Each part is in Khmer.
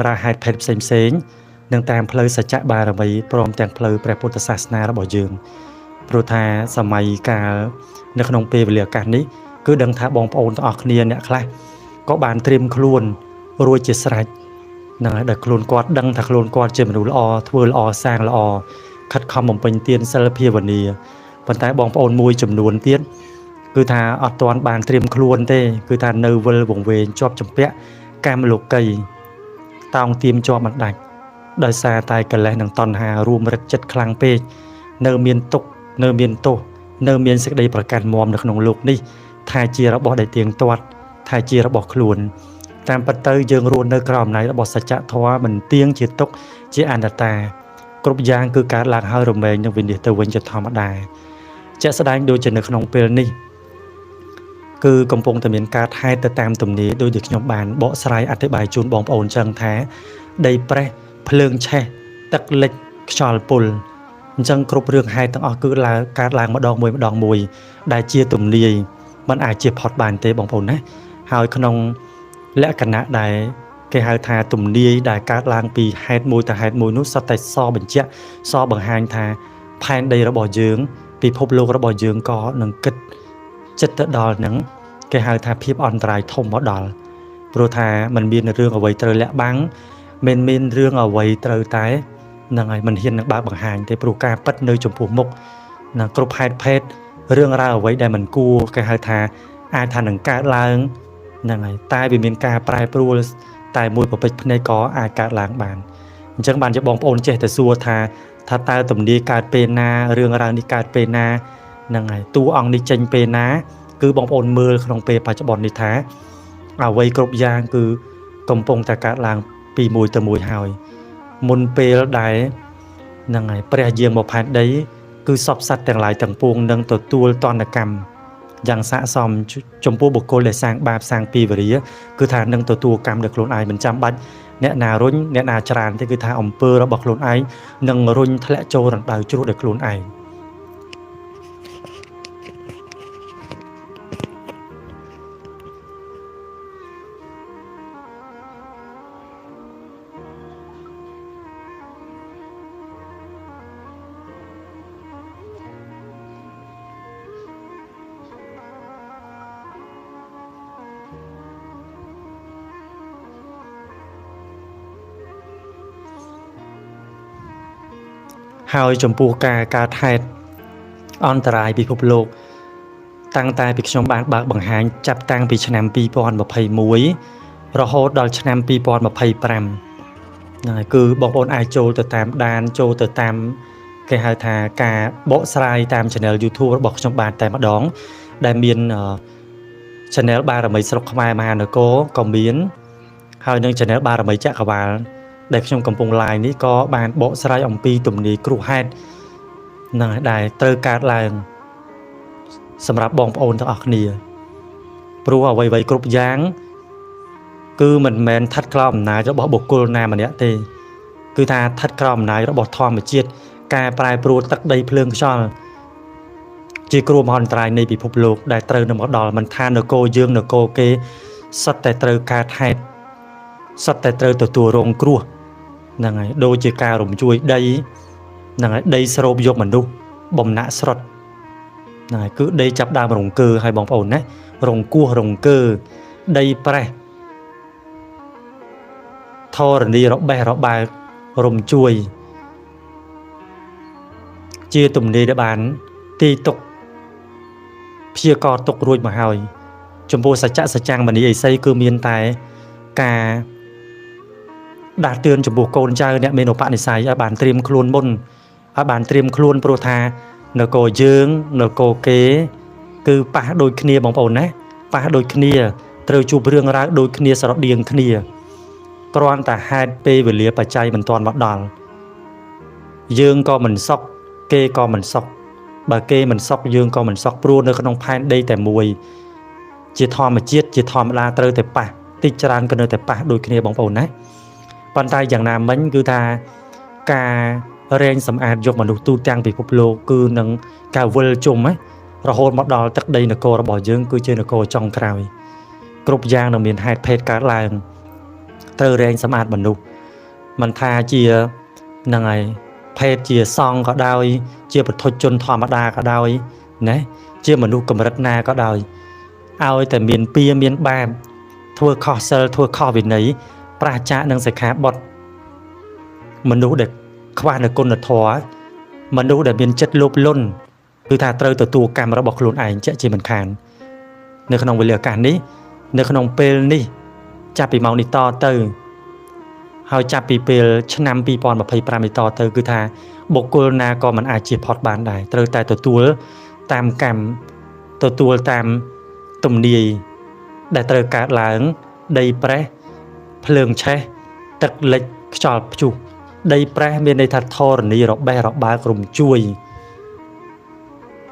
រ៉ាវហេតុភេទផ្សេងៗនឹងតាមផ្លូវសច្ចៈបារមីព្រមទាំងផ្លូវព្រះពុទ្ធសាសនារបស់យើងព្រោះថាសម័យកាលនៅក្នុងពេលវេលាឱកាសនេះគឺដឹងថាបងប្អូនទាំងអស់គ្នាអ្នកខ្លះក៏បានត្រៀមខ្លួនរួចជាស្រេចនឹងឲ្យដល់ខ្លួនគាត់ដឹងថាខ្លួនគាត់ជាមនុស្សល្អធ្វើល្អសាងល្អខិតខំបំពេញទានសិលភាវនាប៉ុន្តែបងប្អូនមួយចំនួនទៀតគឺថាអត់ទាន់បានត្រៀមខ្លួនទេគឺថានៅវិលវង្វេងជាប់ចម្ពាក់កាមលោកីតោងទៀមជាប់មិនដាច់ដោយសារតែកិលេសនិងតណ្ហារួមរឹតចិត្តខ្លាំងពេកនៅមានទុក្ខនៅមានទោសនៅមានសេចក្តីប្រកាន់មាំនៅក្នុងលោកនេះថាជារបស់ដែលទៀងទាត់ថាជារបស់ខ្លួនតាមពិតទៅយើងរស់នៅក្រោមអំណាចរបស់សច្ចធម៌មិនទៀងជាទុក្ខជាអនត្តាគ្រប់យ៉ាងគឺកើតឡើងហើយរមែងនឹងវិនិច្ឆ័យទៅវិញជាធម្មតាជាក់ស្ដែងដូចជានៅក្នុងពេលនេះគឺកំពុងតែមានការហេតុទៅតាមទំនាយដោយដែលខ្ញុំបានបកស្រាយអធិប្បាយជូនបងប្អូនចឹងថាដីប្រេះភ្លើងឆេះទឹកលិចខ្យល់ពុលអញ្ចឹងគ្រប់រឿងហេតុទាំងអស់គឺកើតឡើងម្ដងមួយដែលជាទំនាយมันអាចជាផុតបានទេបងប្អូនណាហើយក្នុងលក្ខណៈដែលគេហៅថាទំនាយដែលកើតឡើងពីហេតុមួយទៅហេតុមួយនោះសុទ្ធតែសបញ្ជាក់សបង្ហាញថាផែនដីរបស់យើងពិភពលោករបស់យើងក៏នឹងគិតចិត្តទៅដល់នឹងគេហៅថាភាពអន្តរាយធំមកដល់ព្រោះថាมันមានរឿងអ្វីត្រូវលាក់បាំងមិនមានរឿងអ្វីត្រូវតែនឹងឲ្យมันហ៊ាននឹងបើកបង្ហាញទេព្រោះការពិតនៅចំពោះមុខនឹងគ្រប់ហេតុភេទរឿងរ៉ាវអ្វីដែលมันគួរគេហៅថាអាចថានឹងកើតឡើងហ្នឹងហើយតែវាមានការប្រែប្រួលតែមួយប្រពេចភ្នែកក៏អាចកើតឡើងបានអញ្ចឹងបានជាបងប្អូនចេះតែសួរថាតើទំនាយកើតពេលណារឿងរ៉ាវនេះកើតពេលណាហ្នឹងហើយតួអង្គនេះចេញពេលណាគឺបងប្អូនមើលក្នុងពេលបច្ចុប្បន្ននេះថាអ្វីគ្រប់យ៉ាងគឺកំពុងតែកើតឡើងពីមួយទៅមួយហើយមុនពេលដែលហ្នឹងហើយព្រះយាងមកផែនដីគឺសពសត្វទាំងឡាយទាំងពួងនឹងទទួលទណ្ឌកម្មយ៉ាងស័ក្តិសមចំពោះបុគ្គលដែលសាងបាបសាងពីវរិយគឺថានឹងទទួលកម្មដោយខ្លួនឯងមិនចាំបាច់អ្នកណារុញអ្នកណាច្រានទេគឺថាអំពើរបស់ខ្លួនឯងនឹងរុញធ្លាក់ចូលរណ្ដៅជ្រោះដោយខ្លួនឯងហើយចំពោះការកើតហេតុអន្តរាយពិភពលោកតាំងតែពីខ្ញុំបានបើកបង្ហាញចាប់តាំងពីឆ្នាំ2021រហូតដល់ឆ្នាំ2025ហ្នឹងហើយគឺបងប្អូនអាចចូលទៅតាមដានចូលទៅតាមគេហៅថាការបកស្រាយតាម Channel YouTube របស់ខ្ញុំបានតែម្ដងដែលមាន Channel បារមីស្រុកខ្មែរមហានគរក៏មានហើយនឹង Channel បារមីចក្រវាលដែលខ្ញុំកំពុង live នេះក៏បានបកស្រាយអំពីទំនាយគ្រោះហេតុហ្នឹងដែលត្រូវកើតឡើងសម្រាប់បងប្អូនទាំងអស់គ្នាព្រោះអ្វីៗគ្រប់យ៉ាងគឺមិនមែនស្ថិតក្រោមអំណាចរបស់បុគ្គលណាម្នាក់ទេគឺថាស្ថិតក្រោមអំណាចរបស់ធម្មជាតិការប្រែប្រួលទឹកដីភ្លើងខ្យល់ជាគ្រោះមហន្តរាយនៃពិភពលោកដែលត្រូវនឹងមកដល់មិនថានគរយើងនគរគេសុទ្ធតែត្រូវកើតហេតុសុទ្ធតែត្រូវទទួលរងគ្រោះហ្នឹងហើយដូចជាការរំជួយដីហ្នឹងហើយដីស្រូបយកមនុស្សបំណាក់ស្រុតហ្នឹងហើយគឺដីចាប់ដើមរង្គើហើយបងប្អូនណារង្គោះរង្គើដីប្រេះធរណីរបេះរបែរំជួយជាទំនាយដែលបានទីទុកព្យាករទុករួចមកហើយចំពោះសច្ចៈមនីអីសីគឺមានតែការដាស់តឿនចំពោះកូនចៅអ្នកមានឧបនិស្ស័យឲ្យបានត្រៀមខ្លួនមុនឲ្យបានត្រៀមខ្លួនព្រោះថានគរយើងនគរគេគឺប៉ះដូចគ្នាបងប្អូនណាប៉ះដូចគ្នាត្រូវជួបរឿងរ៉ាវដូចគ្នាស្រដៀងគ្នាគ្រាន់តែហេតុពេលវេលាបច្ច័យមិនទាន់មកដល់យើងក៏មិនសុខគេក៏មិនសុខបើគេមិនសុខយើងក៏មិនសុខព្រោះនៅក្នុងផែនដីតែមួយជាធម្មជាតិជាធម្មតាត្រូវតែប៉ះតិចច្រើនក៏នៅតែប៉ះដូចគ្នាបងប្អូនណាប៉ុន្តែយ៉ាងណាមិញគឺថាការរែងសម្អាតយកមនុស្សទូទាំងពិភពលោកគឺនឹងការវិលជុំរហូតមកដល់ទឹកដីនគររបស់យើងគឺជានគរចុងក្រោយគ្រប់យ៉ាងនឹងមានហេតុភេទកើតឡើងត្រូវរែងសម្អាតមនុស្ស มันทาជាហ្នឹងហើយភេទជាសង្ឃក៏ដោយជាពុទ្ធជនធម្មតាក៏ដោយណាជាមនុស្សកម្រិតណាក៏ដោយឲ្យតែមានពៀមានបាបធ្វើខុសសិលធ្វើខុសវិន័យប្រាចាកនឹងសិក្ខាបទមនុស្សដែលខ្វះនូវគុណធម៌មនុស្សដែលមានចិត្តលោភលន់គឺថាត្រូវទទួលកម្មរបស់ខ្លួនឯងជាមិនខាននៅក្នុងវេលាឱកាសនេះនៅក្នុងពេលនេះចាប់ពីម៉ោងនេះតទៅហើយចាប់ពីពេលឆ្នាំ2025នេះតទៅគឺថាបុគ្គលណាក៏មិនអាចជៀសផុតបានដែរត្រូវតែទទួលតាមកម្មទទួលតាមទំនាយដែលត្រូវកើតឡើងដីប្រេះភ្លើងឆេះទឹកលិចខ្យល់ព្យុះដីប្រេះមានន័យថាធរណីរបេះរបើករំជួយ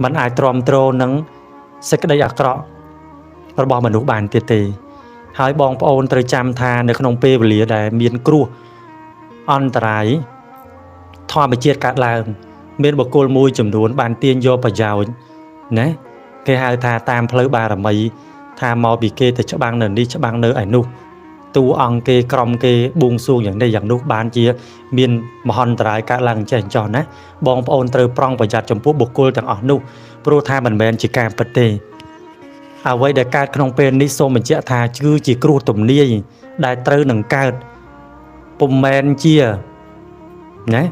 มันអាចទ្រាំទ្រនឹងសេចក្តីអាក្រក់របស់មនុស្សបានទៀតទេហើយបងប្អូនត្រូវចាំថានៅក្នុងពេលវេលាដែលមានគ្រោះអន្តរាយធម្មជាតិកើតឡើងមានបុគ្គលមួយចំនួនបានទាញយកប្រយោជន៍ណាគេហៅថាតាមផ្លូវបារមីថាមកពីគេទៅច្បាំងនៅនេះច្បាំងនៅឯនោះតួអង្គគេក្រុមគេបួងសួងយ៉ាងនេះយ៉ាងនោះបានជាមានមហន្តរាយកើតឡើងចេះចោះណាបងប្អូនត្រូវប្រុងប្រយ័ត្នចំពោះបុគ្គលទាំងអស់នោះព្រោះថាមិនមែនជាការពិតទេអ្វីដែលកើតក្នុងពេលនេះសូមបញ្ជាក់ថាគឺជាគ្រោះទំនាយដែលត្រូវនឹងកើតពុំមែនជាណា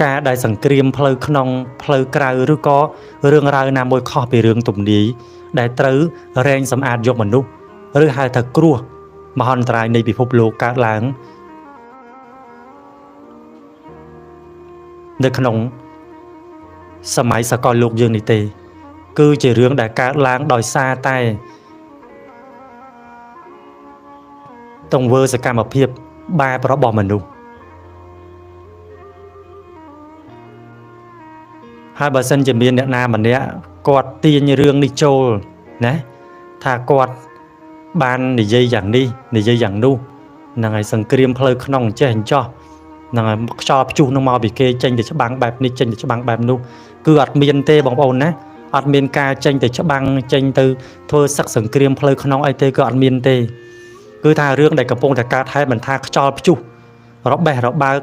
ការដែលសង្គ្រាមផ្លូវក្នុងផ្លូវក្រៅឬក៏រឿងរ៉ាវណាមួយខុសពីរឿងទំនាយដែលត្រូវរែងសម្អាតយកមនុស្សឬហៅថាគ្រោះមហន្តរាយនៃពិភពលោកកើតឡើងនៅក្នុងសម័យសកលលោកយើងនេះទេគឺជារឿងដែលកើតឡើងដោយសារតែទង្វើសកម្មភាពបែបរបស់មនុស្សហើយបើសិនជាមានអ្នកណាម្នាក់គាត់ទាញរឿងនេះចូលណាថាគាត់បាននិយាយយ៉ាងនេះនិយាយយ៉ាងនោះហ្នឹងហើយសង្គ្រាមផ្លូវក្នុងចេះអញ្ចោះហ្នឹងហើយខ្យល់ព្យុះនឹងមកពីគេចេញទៅច្បាំងបែបនេះចេញទៅច្បាំងបែបនោះគឺអត់មានទេបងប្អូនណាអត់មានការចេញទៅច្បាំងចេញទៅធ្វើសឹកសង្គ្រាមផ្លូវក្នុងអីទេក៏អត់មានទេគឺថារឿងដែលកំពុងតែកើតហេតុមិនថាខ្យល់ព្យុះរបេះរបើក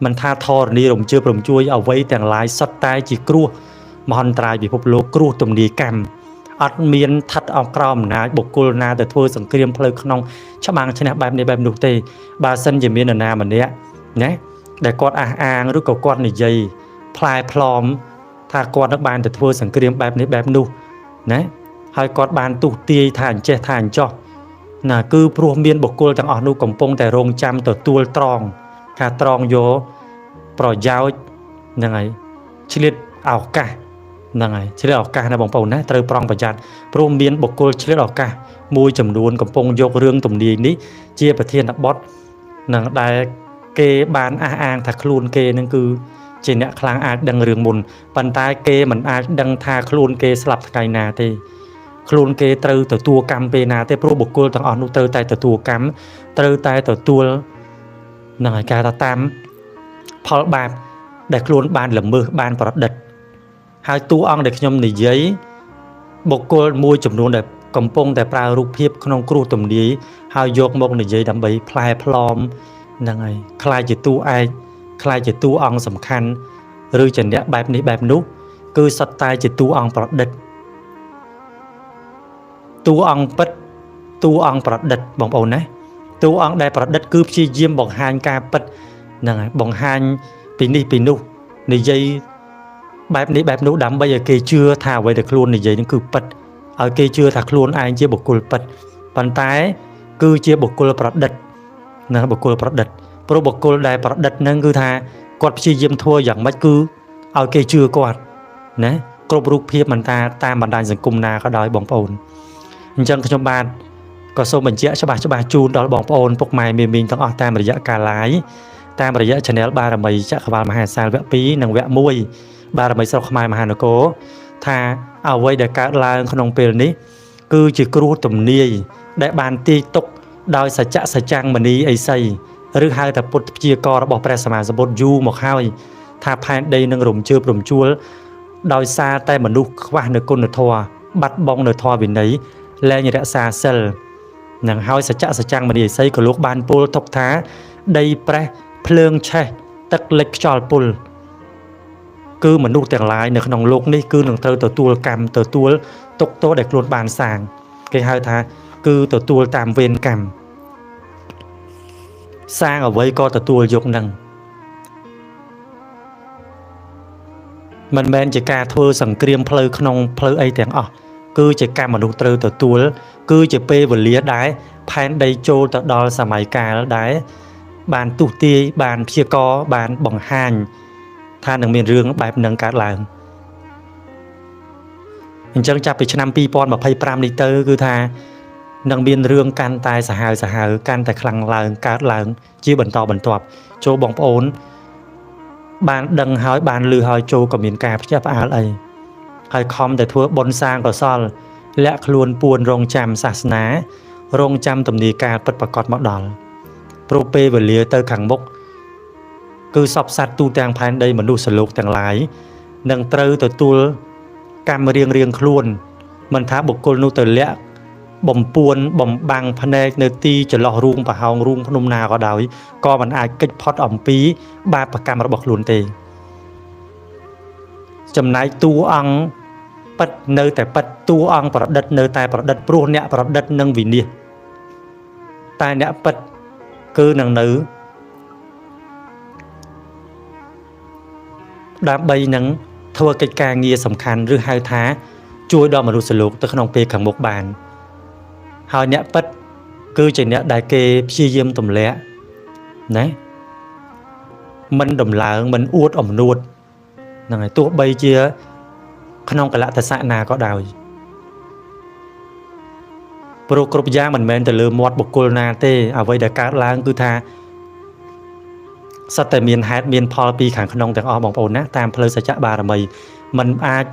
មិនថាធរណីរំជើបរំជួយអ្វីទាំងឡាយសុទ្ធតែជាគ្រោះមហន្តរាយពិភពលោកគ្រោះទំនាយកម្មអត់មានឋិតអក្រមអំណាចបុគ្គលណាទៅធ្វើសង្គ្រាមផ្លូវក្នុងច្បាំងឈ្នះបែបនេះបែបនោះទេបើសិនជាមាននរណាម្នាក់ណាដែលគាត់អះអាងឬក៏គាត់និយាយផ្លែផ្លំថាគាត់នឹងបានទៅធ្វើសង្គ្រាមបែបនេះបែបនោះណាហើយគាត់បានទុះទាយថាអញ្ចេះថាអញ្ចោះណាគឺព្រោះមានបុគ្គលទាំងអស់នោះកំពុងតែរងចាំទទួលត្រង់ការត្រង់យកប្រយោជន៍ហ្នឹងហើយឆ្លៀតឱកាសហ្នឹងហើយឆ្លៀតឱកាសណាបងប្អូនណាត្រូវប្រុងប្រយ័ត្នព្រោះមានបុគ្គលឆ្លៀតឱកាសមួយចំនួនកំពុងយករឿងទំនាយនេះជាប្រធានបទនឹងដែលគេបានអះអាងថាខ្លួនគេនឹងគឺជាអ្នកខ្លាំងអាចដឹងរឿងមុនប៉ុន្តែគេមិនអាចដឹងថាខ្លួនគេស្លាប់ថ្ងៃណាទេខ្លួនគេត្រូវទទួលកម្មពេលណាទេព្រោះបុគ្គលទាំងអស់នោះត្រូវតែទទួលកម្មត្រូវតែទទួលនឹងឲ្យការតាមផលបាបដែលខ្លួនបានល្មើសបានប្រឌិតហើយតួអង្គដែលខ្ញុំនិយាយបុគ្គលមួយចំនួនដែលកំពុងតែប្រើរូបភាពក្នុងគ្រោះទំនាយហើយយកមកនិយាយដើម្បីផ្លែផ្លំហ្នឹងហើយខ្លាចជាតួឯកខ្លាចជាតួអង្គសំខាន់ឬជាអ្នកបែបនេះបែបនោះគឺសុទ្ធតែជាតួអង្គប្រឌិតតួអង្គពិតតួអង្គប្រឌិតបងប្អូនណាតួអង្គដែលប្រឌិតគឺព្យាយាមបង្ហាញការពិតហ្នឹងហើយបង្ហាញពីនេះពីនោះនិយាយបែបនេះបែបនោះដើម្បីឲ្យគេជឿថាអ្វីដែលខ្លួននិយាយនឹងគឺពិតឲ្យគេជឿថាខ្លួនឯងជាបុគ្គលពិតប៉ុន្តែគឺជាបុគ្គលប្រឌិតណាបុគ្គលប្រឌិតព្រោះបុគ្គលដែលប្រឌិតហ្នឹងគឺថាគាត់ព្យាយាមធ្វើយ៉ាងម៉េចគឺឲ្យគេជឿគាត់ណាគ្រប់រូបភាពមិនថាតាមបណ្ដាញសង្គមណាក៏ដោយបងប្អូនអញ្ចឹងខ្ញុំបាទក៏សូមបញ្ជាក់ច្បាស់ជូនដល់បងប្អូនពុកម៉ែមីមីងទាំងអស់តាមរយៈការ live តាមរយៈ Channel បារមីចក្រវាលមហាសាលវគ្គ2និងវគ្គ1បារមីស្រុកខ្មែរមហានគរថាអ្វីដែលកើតឡើងក្នុងពេលនេះគឺជាគ្រោះទំនាយដែលបានទាយទុកដោយសច្ចៈសច្ចាំងមនីអីសីឬហៅថាពុទ្ធព្យាកររបស់ព្រះសម្មាសម្ពុទ្ធយូរមកហើយថាផែនដីនឹងរំជើបរំជួលដោយសារតែមនុស្សខ្វះនៅគុណធម៌បាត់បង់នៅធម៌វិន័យលែងរក្សាសិលនឹងហើយសច្ចៈសច្ចាំងមនីអីសីក៏លោកបានពោលទុកថាដីប្រេះ ភ្លើងឆេះទឹកលិចខ្យល់ពុលគឺមនុស្សទាំងឡាយនៅក្នុងโลกនេះគឺនឹងត្រូវទទួលកម្មទទួលទុកទោសដែលខ្លួនបានសាងគេហៅថាគឺទទួលតាមវេនកម្មសាងអ្វីក៏ទទួលយកនឹងមិនមែនជាការធ្វើសង្គ្រាមផ្លូវក្នុងផ្លូវអីទាំងអស់គឺជាកម្មមនុស្សត្រូវទទួលគឺជាពេលវេលាដែលផែនដីចូលទៅដល់សម័យកាលដែលបានទុះទាយបានព្យាករបានបង្ហាញថានឹងមានរឿងបែបនឹងកើតឡើងអញ្ចឹងចាប់ពីឆ្នាំ2025នេះទៅគឺថានឹងមានរឿងកាន់តែសាហាវកាន់តែខ្លាំងឡើងកើតឡើងជាបន្តបន្ទាប់ចូលបងប្អូនបានដឹងហើយបានឮហើយចូលក៏មានការភ្ញាក់ផ្អើលអីហើយខំតែធ្វើបុណ្យសាងកុសលលាក់ខ្លួនពួនរងចាំសាសនារងចាំទំនាការពិតប្រាកដមកដល់ព្រោះពេលវេលាទៅខាងមុខគឺសពសត្វទូទាំងផែនដីមនុស្សលោកទាំងឡាយនឹងត្រូវទទួលកម្មរៀងខ្លួនមិនថាបុគ្គលនោះទៅលាក់បំពួនបំបាំងភ្នែកនៅទីចន្លោះរូងប្រហោងរូងភ្នំណាក៏ដោយក៏មិនអាចគេចផុតអំពីបាបកម្មរបស់ខ្លួនទេចំណែកតួអង្គប៉ិតនៅតែប៉ិតតួអង្គប្រឌិតនៅតែប្រឌិតព្រោះអ្នកប្រឌិតនឹងវិនិច្ឆ័យតែអ្នកប៉ិតគឺនឹងនៅដើម្បីនឹងធ្វើកិច្ចការងារសំខាន់ឬហៅថាជួយដល់មនុស្សលោកទៅក្នុងពេលខាងមុខបានហើយអ្នកប៉ិតគឺជាអ្នកដែលគេព្យាយាមទម្លាក់ណាមិនដំឡើងមិនអួតអំនួតហ្នឹងហើយទោះបីជាក្នុងកលៈទេសៈណាក៏ដោយព្រោះគ្រប់យ៉ាងមិនមែនទៅលើមាត់បុគ្គលណាទេអ្វីដែលកើតឡើងគឺថាសត្វតែមានហេតុមានផលពីខាងក្នុងទាំងអស់បងប្អូនណាតាមផ្លូវសច្ចបារមីมันអាច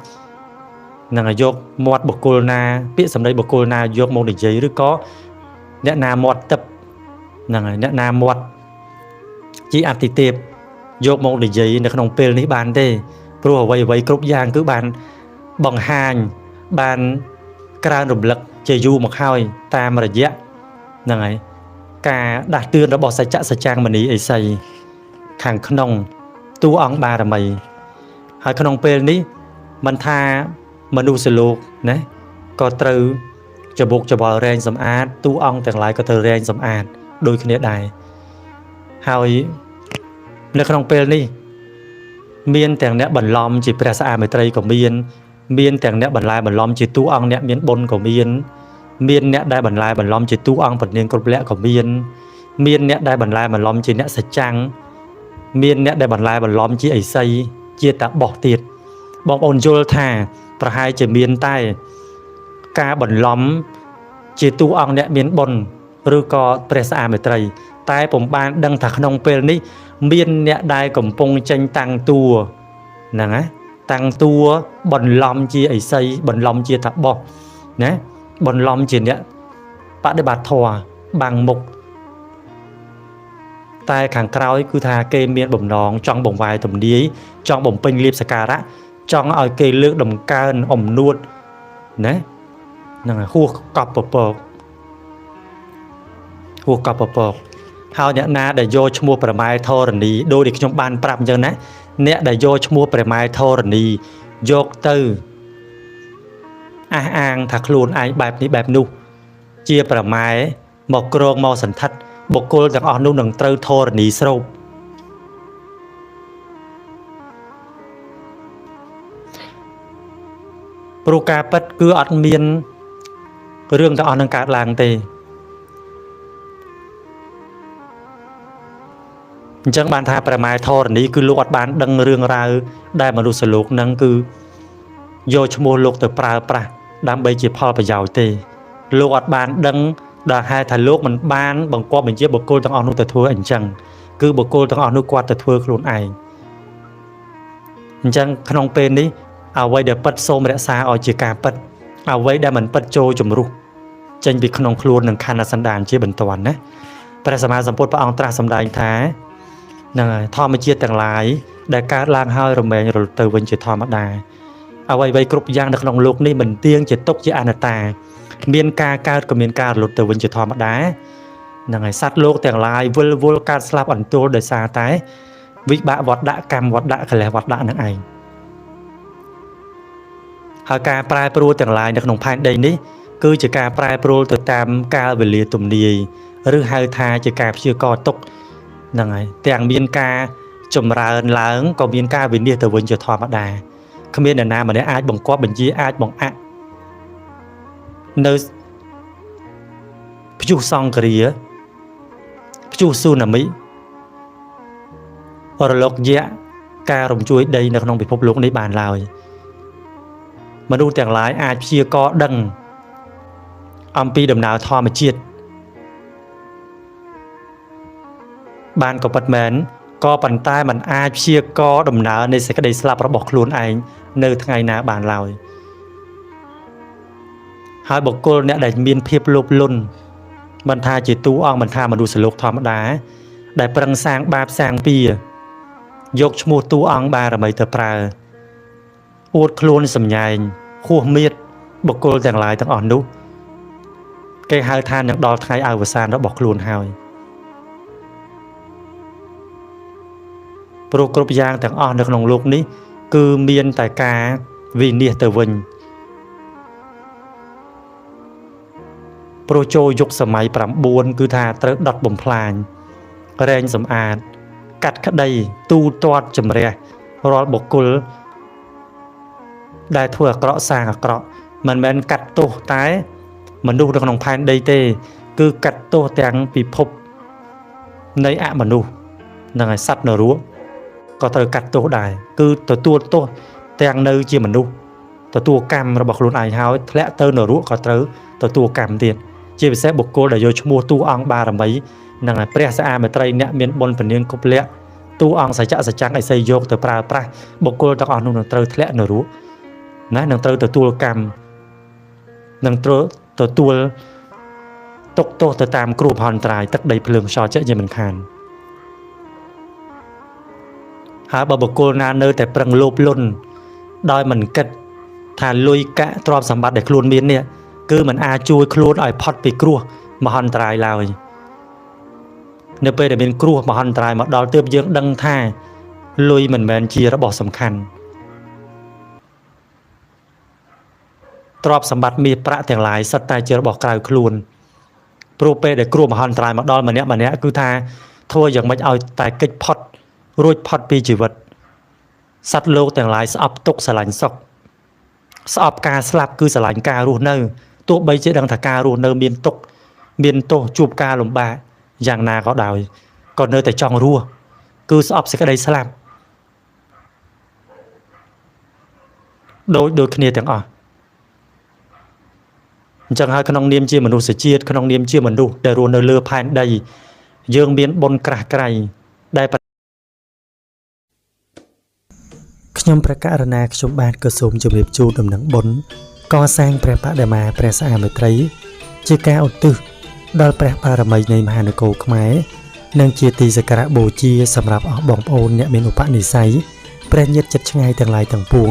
នឹងយកមាត់បុគ្គលណាពាក្យសម្ដីបុគ្គលណាយកមកនិយាយឬក៏អ្នកណាមាត់ទឹកហ្នឹងហើយអ្នកណាមាត់ជាអតិទេពយកមកនិយាយនៅក្នុងពេលនេះបានទេព្រោះអ្វីគ្រប់យ៉ាងគឺបានបង្ហាញបានក្រើនរំលឹកជាយូរមកហើយតាមរយៈហ្នឹងហើយការដាស់តឿនរបស់សច្ចមនីអេសីខាងក្នុងតួអង្គបារមីហើយក្នុងពេលនេះមិនថាមនុស្សលោកណាក៏ត្រូវច្បុកច្បល់រែងសម្អាតតួអង្គទាំងឡាយក៏ត្រូវរែងសម្អាតដូចគ្នាដែរហើយនៅក្នុងពេលនេះមានទាំងអ្នកបន្លំជាព្រះសអាមេត្រីក៏មានទាំងអ្នកបន្លែបន្លំជាតួអង្គអ្នកមានបុណ្យក៏មានអ្នកដែលបន្លែបន្លំជាតួអង្គពនាងគ្រប់លក្ខក៏មានអ្នកដែលបន្លែបន្លំជាអ្នកសច្ចាំងមានអ្នកដែលបន្លែបន្លំជាអិសីជាតាបោះទៀតបងប្អូនយល់ថាប្រហែលជាមានតែការបន្លំជាតួអង្គអ្នកមានបុណ្យឬក៏ព្រះសអាមេត្រីតែពុំបានដឹងថាក្នុងពេលនេះមានអ្នកដែលកំពុងចេញតាំងតួហ្នឹងណាតាំងតួបន្លំជាអិសីបន្លំជាតាបោះណាបន្លំជាអ្នកបដិបត្តិធម៌បាំងមុខតែខាងក្រោយគឺថាគេមានបំណងចង់បង្វែរទំនាយចង់បំពេញលៀបសក្ការៈចង់ឲ្យគេលើកដំកើងអំនួតណាហ្នឹងហើយហួសកប់ពពកហើយអ្នកណាដែលយកឈ្មោះប្រម៉ែធរណីដូចដែលខ្ញុំបានប្រាប់អញ្ចឹងណាអ្នកដែលយកឈ្មោះប្រម៉ែធរណីយកទៅអះអាងថាខ្លួនឯងបែបនេះបែបនោះជាប្រម៉ែមកក្រងមកសន្ធិដ្ឋបុគ្គលទាំងអស់នោះនឹងត្រូវធរណីស្រូបព្រោះការពិតគឺអត់មានរឿងទាំងអស់នឹងកើតឡើងទេអញ្ចឹងបានថាប្រម៉ែធរណីគឺលោកអត់បានដឹងរឿងរ៉ាវដែលមនុស្សលោកនឹងគឺយកឈ្មោះលោកទៅប្រើប្រាស់ដើម្បីជាផលប្រយោជន៍ទេលោកអត់បានដឹងដល់ហេតុថាលោកមិនបានបង្គាប់បញ្ជាបុគ្គលទាំងអស់នោះទៅធ្វើអញ្ចឹងគឺបុគ្គលទាំងអស់នោះគាត់ទៅធ្វើខ្លួនឯងអញ្ចឹងក្នុងពេលនេះអ្វីដែលពិតសូមរក្សាឲ្យជាការពិតអ្វីដែលមិនពិតចូលជំរុះចេញពីក្នុងខ្លួននឹងខណ្ឌសន្តានជាបន្ទាន់ណាព្រះសម្មាសម្ពុទ្ធព្រះអង្គត្រាស់សម្ដែងថានឹងធម្មជាតិទាំងឡាយដែលកើតឡើងហើយរមែងរលត់ទៅវិញជាធម្មតាអ្វីគ្រប់យ៉ាងនៅក្នុងโลกនេះមិនទៀងជាទុកជាអនត្តាមានការកើតក៏មានការរលត់ទៅវិញជាធម្មតា នឹងឲ្យសត្វលោកទាំងឡាយវិលកើតស្លាប់អន្ទោលដោយសារតែវិបាកវត្តដាក់កម្មវត្តដាក់កិលេសវត្តដាក់នឹងឯងហើយការប្រែប្រួលទាំងឡាយនៅក្នុងផែនដីនេះគឺជាការប្រែប្រួលទៅតាមកាលវេលាទំនាយឬហៅថាជាការព្យាករទុកហ្នឹងហើយទាំងមានការចម្រើនឡើងក៏មានការវិនិច្ឆ័យទៅវិញជាធម្មតាគ្មានអ្នកណាម្នាក់អាចបង្គាប់បញ្ជាអាចបង្អាក់នៅព្យុះសង្គ្រាព្យុះស៊ូណាមីរលកយក្សការរំជួយដីនៅក្នុងពិភពលោកនេះបានឡើយមនុស្សទាំងឡាយអាចព្យាករដឹងអំពីដំណើរធម្មជាតិបានក៏ពិតមែនក៏ប៉ុន្តែมันអាចព្យាករដំណើរនៃសេចក្តីស្លាប់របស់ខ្លួនឯងនៅថ្ងៃណាបានឡើយហើយបុគ្គលអ្នកដែលមានភាពលោភលន់មិនថាជាតួអង្គមិនថាមនុស្សលោកធម្មតាដែលប្រឹងសាងបាបសាងពៀយកឈ្មោះតួអង្គបារមីទៅប្រើអួតខ្លួនសម្ញែងហួសមៀតបុគ្គលទាំងឡាយទាំងអស់នោះគេហៅថានឹងដល់ថ្ងៃអវសានរបស់ខ្លួនហើយព្រោះគ្រប់យ៉ាងទាំងអស់នៅក្នុងលោកនេះគឺមានតែការវិនិច្ឆ័យទៅវិញព្រោះចូលយុគសម័យ9គឺថាត្រូវដុតបំផ្លាញរែងសម្អាតកាត់ក្តីទូទាត់ជំរះរាល់បុគ្គលដែលធ្វើអាក្រក់សាងអាក្រក់មិនមែនកាត់ទោសតែមនុស្សនៅក្នុងផែនដីទេគឺកាត់ទោសទាំងពិភពនៃអមនុស្សនិងឲ្យសត្វនរកក៏ត្រូវកាត់ទោសដែរគឺទទួលទោសទាំងនៅជាមនុស្សទទួលកម្មរបស់ខ្លួនឯងហើយធ្លាក់ទៅនរកក៏ត្រូវទទួលកម្មទៀតជាពិសេសបុគ្គលដែលយកឈ្មោះតួអង្គបារមីនិងឲ្យព្រះសាមេត្រីអ្នកមានបុណ្យពនាងគប់លៈតួអង្គសច្ចៈសច្ចੰអីសីយកទៅប្រើប្រាស់បុគ្គលទាំងអស់នោះនឹងត្រូវធ្លាក់នរកណានឹងត្រូវទទួលកម្មនឹងត្រូវទទួលទុកទោសទៅតាមគ្រោះមហន្តរាយទឹកដីភ្លើងខ្យល់ចេះជាមិនខានហើយបើបុគ្គលណានៅតែប្រឹងលោភលន់ដោយមិនគិតថាលុយកាក់ទ្រព្យសម្បត្តិដែលខ្លួនមាននេះគឺมันអាចជួយខ្លួនឲ្យផុតពីគ្រោះមហន្តរាយឡើយនៅពេលដែលមានគ្រោះមហន្តរាយមកដល់ទើបយើងដឹងថាលុយមិនមែនជារបស់សំខាន់ទ្រព្យសម្បត្តិមាសប្រាក់ទាំងឡាយសុទ្ធតែជារបស់ក្រៅខ្លួនព្រោះពេលដែលគ្រោះមហន្តរាយមកដល់ម្នាក់គឺថាធ្វើយ៉ាងម៉េចឲ្យតែកិច្ចផុតរួចផុតពីជីវិតសត្វលោកទាំងឡាយស្អប់ទុកស្រឡាញ់សុខស្អប់ការស្លាប់គឺស្រឡាញ់ការរស់នៅទោះបីជាដឹងថាការរស់នៅមានទុក្ខមានទោសជួបការលំបាកយ៉ាងណាក៏ដោយក៏នៅតែចង់រស់គឺស្អប់សេចក្តីស្លាប់ដូចគ្នាទាំងអស់អញ្ចឹងហើយក្នុងនាមជាមនុស្សជាតិក្នុងនាមជាមនុស្សដែលរស់នៅលើផែនដីយើងមានបុណ្យក្រាស់ក្រៃដែលខ្ញុំព្រះករណាខ្ញុំបាទក៏សូមជម្រាបជូនដំណឹងបុណ្យកសាងព្រះបដិមាព្រះសាមេត្រីជាការឧទ្ទិសដល់ព្រះបារមីនៃមហានគរខ្មែរនិងជាទីសក្ការៈបូជាសម្រាប់អស់បងប្អូនអ្នកមានឧបនិស្ស័យព្រះញាតិចិត្តឆ្ងាយទាំងឡាយទាំងពួង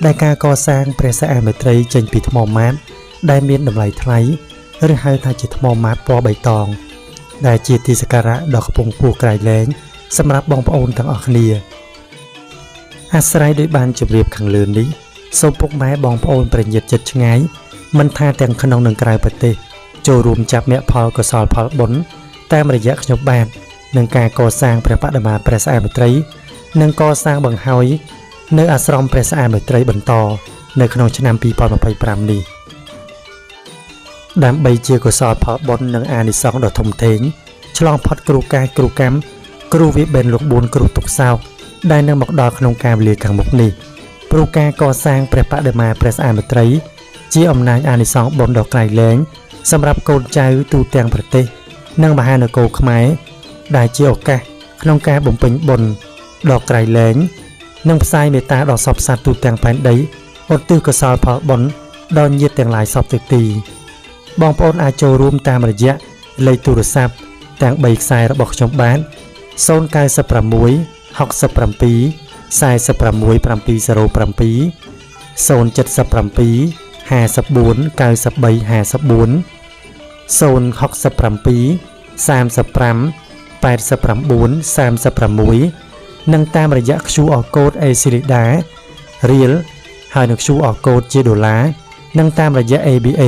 ដែលការកសាងព្រះសាមេត្រីចេញពីថ្មម៉ាបដែលមានតម្លៃថ្លៃឬហៅថាជាថ្មម៉ាបពណ៌បៃតងដែលជាទីសក្ការៈដ៏ខ្ពង់ខ្ពស់ក្រៃលែងសម្រាប់បងប្អូនទាំងអស់គ្នាអាស្រ័យដោយបានជម្រាបខាងលើនេះសូមពុកម៉ែបងប្អូនព្រះញាតិចិត្តឆ្ងាយមិនថាទាំងក្នុងនិងក្រៅប្រទេសចូលរួមចាប់មគ្គផលកុសលផលបុណ្យតាមរយៈខ្ញុំបាទនឹងការកសាងព្រះបដិមាព្រះសាមេត្រីនិងកសាងបង្ហើយនៅអាស្រមព្រះសាមេត្រីបន្តនៅក្នុងឆ្នាំ2025នេះដើម្បីជាកុសលផលបុណ្យនិងអានិសង្សដ៏ធំធេងឆ្លងផុតគ្រោះកាយគ្រោះកម្មគ្រោះវាបិនលោក4គ្រោះទុក្ខសោកដែលនឹងមកដល់ក្នុងកាលវេលាខាងមុខនេះព្រោះការកសាងព្រះបដិមាព្រះសាមេត្រីជាអំណាចអានិសង្សបុណ្យដ៏ក្រៃលែងសម្រាប់កូនចៅទូទាំងប្រទេសនិងមហានគរខ្មែរដែលជាឱកាសក្នុងការបំពេញបុណ្យដ៏ក្រៃលែងនិងផ្សាយមេត្តាដល់សពសត្វទូទាំងផែនដីឧទ្ទិសកុសលផលបុណ្យដល់ញាតិទាំងឡាយសពទិទីបងប្អូនអាចចូលរួមតាមរយៈលេខទូរស័ព្ទទាំង3ខ្សែរបស់ខ្ញុំបាន096 67 46 707 077 54 93 54 067 35 89 36និងតាមរយៈ QR code Acilida Real ហើយនឹង QR code ជាដុល្លារនិងតាមរយៈ ABA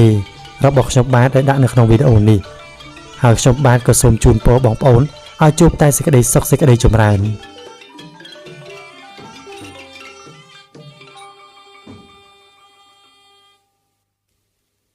របស់ខ្ញុំបាទដែលដាក់នៅក្នុងវីដេអូនេះហើយខ្ញុំបាទក៏សូមជូនពរបងប្អូនឲ្យជួបតែសេចក្តីសុខសេចក្តីចម្រើន